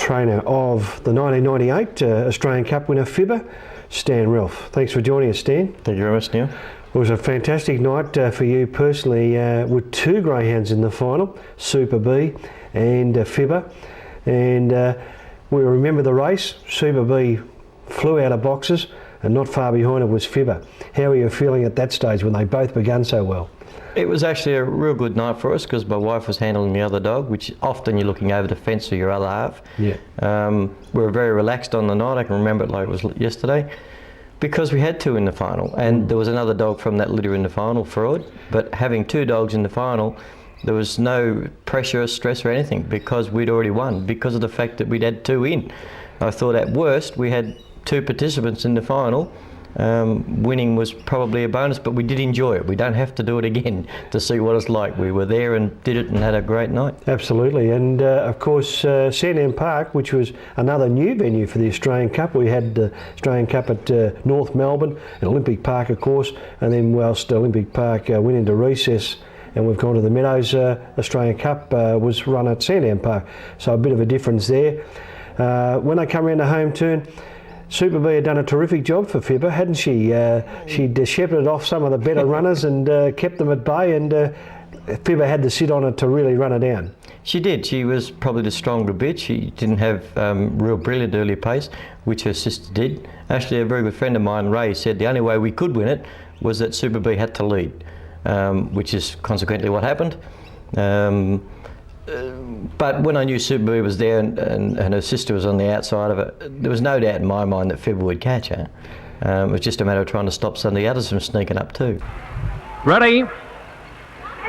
trainer of the 1998 Australian Cup winner Fibba, Stan Ralph. Thanks for joining us, Stan. Thank you very much, Neil. It was a fantastic night for you personally, with two greyhounds in the final, Super B and Fibba. And we remember the race. Super B flew out of boxes, and not far behind it was Fibba. How were you feeling at that stage when they both began so well? It was actually a real good night for us because my wife was handling the other dog, which often you're looking over the fence for your other half. Yeah. We were very relaxed on the night. I can remember it like it was yesterday, because we had two in the final, and there was another dog from that litter in the final, Freud. But having two dogs in the final, there was no pressure or stress or anything because we'd already won, because of the fact that we'd had two in. I thought at worst we had two participants in the final. Winning was probably a bonus, but we did enjoy it. We don't have to do it again to see what it's like. We were there and did it and had a great night. Absolutely. And of course Sandown Park, which was another new venue for the Australian Cup. We had the Australian Cup at North Melbourne and Olympic Park, of course, and then whilst Olympic Park went into recess and we've gone to the Meadows, Australian Cup was run at Sandown Park, so a bit of a difference there. When they come around the home turn, Super B had done a terrific job for Fibba, hadn't she? She'd shepherded off some of the better runners and kept them at bay, and Fibba had to sit on it to really run it down. She did. She was probably the stronger bit. She didn't have real brilliant early pace, which her sister did. Actually, a very good friend of mine, Ray, said the only way we could win it was that Super B had to lead, which is consequently what happened. But when I knew Super B was there and her sister was on the outside of it, there was no doubt in my mind that Fibba would catch her. It was just a matter of trying to stop some of the others from sneaking up too. Ready.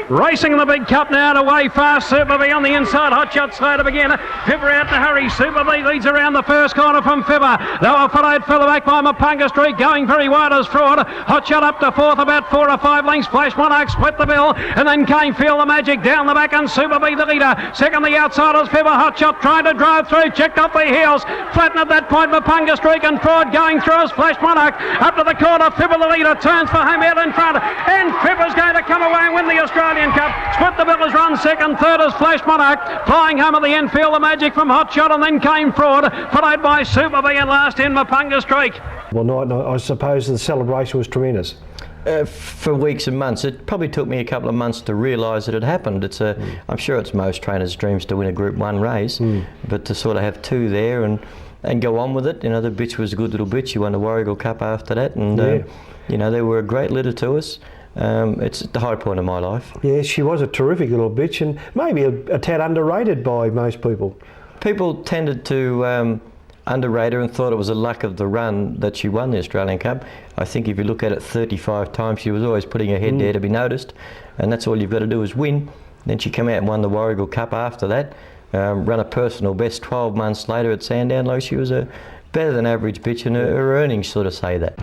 Racing in the big cup now, away fast, Super B on the inside, Hot Shot slow to begin, Fibba out to hurry, Super B leads around the first corner from Fibba, they were followed further back by Mapunga Street, going very wide as Fraud, Hot Shot up to fourth, about 4 or 5 lengths, Flash Monarch split the bill, and then came Feel the Magic down the back, and Super B the leader, second the outsiders, Fibba, Hot Shot trying to drive through, checked off the heels, flattened at that point, Mapunga Street and Fraud going through as Flash Monarch, up to the corner, Fibba the leader, turns for home out in front, and Fibba's going to come away and win the Australian Cup. Split the bill has run second, third is Flash Monarch, flying home at the end, Feel the Magic from Hot Shot, and then came Fraud, followed by Super B and last in Mapunga Street. Well, night, I suppose the celebration was tremendous. For weeks and months. It probably took me a couple of months to realise that it happened. I'm sure it's most trainers' dreams to win a Group 1 race, but to sort of have two there and go on with it. You know, the bitch was a good little bitch. She won the Warragul Cup after that, and you know, they were a great litter to us. It's the high point of my life. Yeah, she was a terrific little bitch, and maybe a tad underrated by most people. People tended to underrate her and thought it was the luck of the run that she won the Australian Cup. I think if you look at it 35 times, she was always putting her head there to be noticed, and that's all you've got to do is win. Then she came out and won the Warragul Cup after that, run a personal best 12 months later at Sandown. Like, she was a better than average bitch, and her earnings sort of say that.